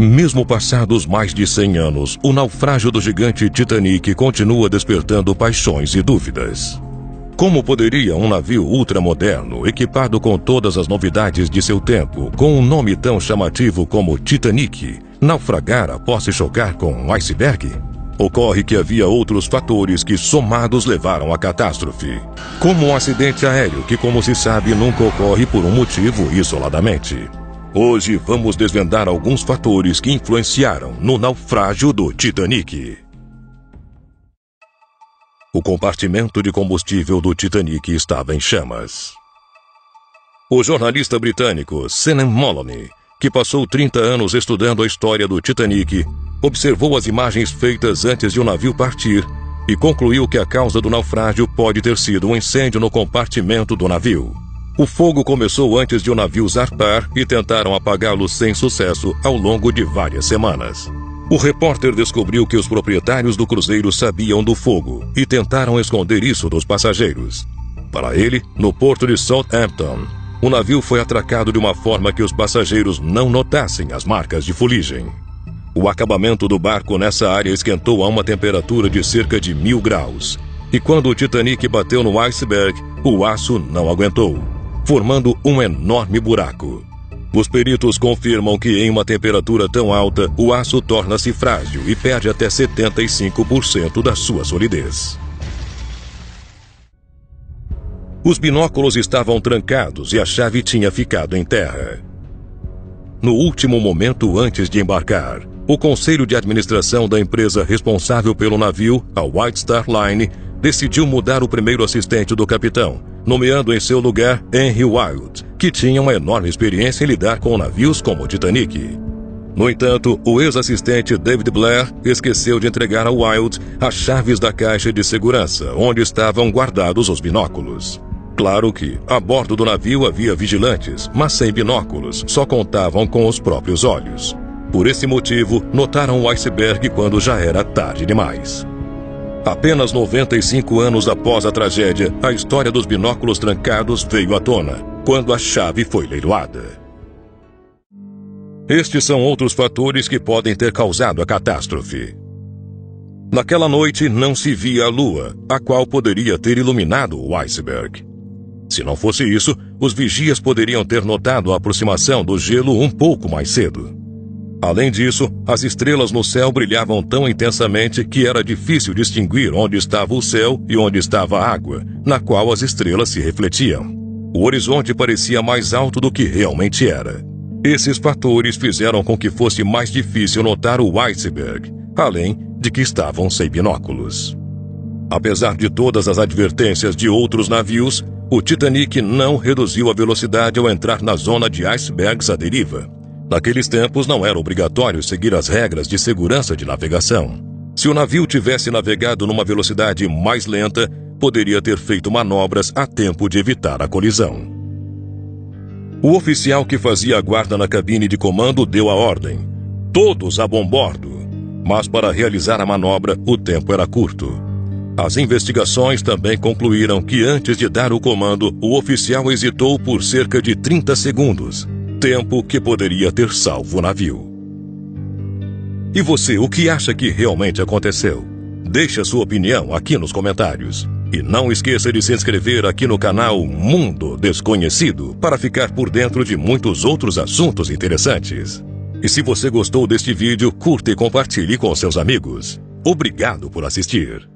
Mesmo passados mais de 100 anos, o naufrágio do gigante Titanic continua despertando paixões e dúvidas. Como poderia um navio ultramoderno, equipado com todas as novidades de seu tempo, com um nome tão chamativo como Titanic, naufragar após se chocar com um iceberg? Ocorre que havia outros fatores que somados levaram à catástrofe, como um acidente aéreo que, como se sabe, nunca ocorre por um motivo isoladamente. Hoje vamos desvendar alguns fatores que influenciaram no naufrágio do Titanic. O compartimento de combustível do Titanic estava em chamas. O jornalista britânico Senan Moloney, que passou 30 anos estudando a história do Titanic, observou as imagens feitas antes de o navio partir e concluiu que a causa do naufrágio pode ter sido um incêndio no compartimento do navio. O fogo começou antes de o navio zarpar e tentaram apagá-lo sem sucesso ao longo de várias semanas. O repórter descobriu que os proprietários do cruzeiro sabiam do fogo e tentaram esconder isso dos passageiros. Para ele, no porto de Southampton, o navio foi atracado de uma forma que os passageiros não notassem as marcas de fuligem. O acabamento do barco nessa área esquentou a uma temperatura de cerca de 1000 graus. E quando o Titanic bateu no iceberg, o aço não aguentou, formando um enorme buraco. Os peritos confirmam que em uma temperatura tão alta, o aço torna-se frágil e perde até 75% da sua solidez. Os binóculos estavam trancados e a chave tinha ficado em terra. No último momento antes de embarcar, o conselho de administração da empresa responsável pelo navio, a White Star Line, decidiu mudar o primeiro assistente do capitão, nomeando em seu lugar Henry Wilde, que tinha uma enorme experiência em lidar com navios como o Titanic. No entanto, o ex-assistente David Blair esqueceu de entregar a Wilde as chaves da caixa de segurança, onde estavam guardados os binóculos. Claro que, a bordo do navio havia vigilantes, mas sem binóculos, só contavam com os próprios olhos. Por esse motivo, notaram o iceberg quando já era tarde demais. Apenas 95 anos após a tragédia, a história dos binóculos trancados veio à tona, quando a chave foi leiloada. Estes são outros fatores que podem ter causado a catástrofe. Naquela noite não se via a lua, a qual poderia ter iluminado o iceberg. Se não fosse isso, os vigias poderiam ter notado a aproximação do gelo um pouco mais cedo. Além disso, as estrelas no céu brilhavam tão intensamente que era difícil distinguir onde estava o céu e onde estava a água, na qual as estrelas se refletiam. O horizonte parecia mais alto do que realmente era. Esses fatores fizeram com que fosse mais difícil notar o iceberg, além de que estavam sem binóculos. Apesar de todas as advertências de outros navios, o Titanic não reduziu a velocidade ao entrar na zona de icebergs à deriva. Naqueles tempos não era obrigatório seguir as regras de segurança de navegação. Se o navio tivesse navegado numa velocidade mais lenta, poderia ter feito manobras a tempo de evitar a colisão. O oficial que fazia a guarda na cabine de comando deu a ordem: todos a bombordo! Mas para realizar a manobra, o tempo era curto. As investigações também concluíram que antes de dar o comando, o oficial hesitou por cerca de 30 segundos. Tempo que poderia ter salvo o navio. E você, o que acha que realmente aconteceu? Deixe a sua opinião aqui nos comentários. E não esqueça de se inscrever aqui no canal Mundo Desconhecido para ficar por dentro de muitos outros assuntos interessantes. E se você gostou deste vídeo, curta e compartilhe com seus amigos. Obrigado por assistir.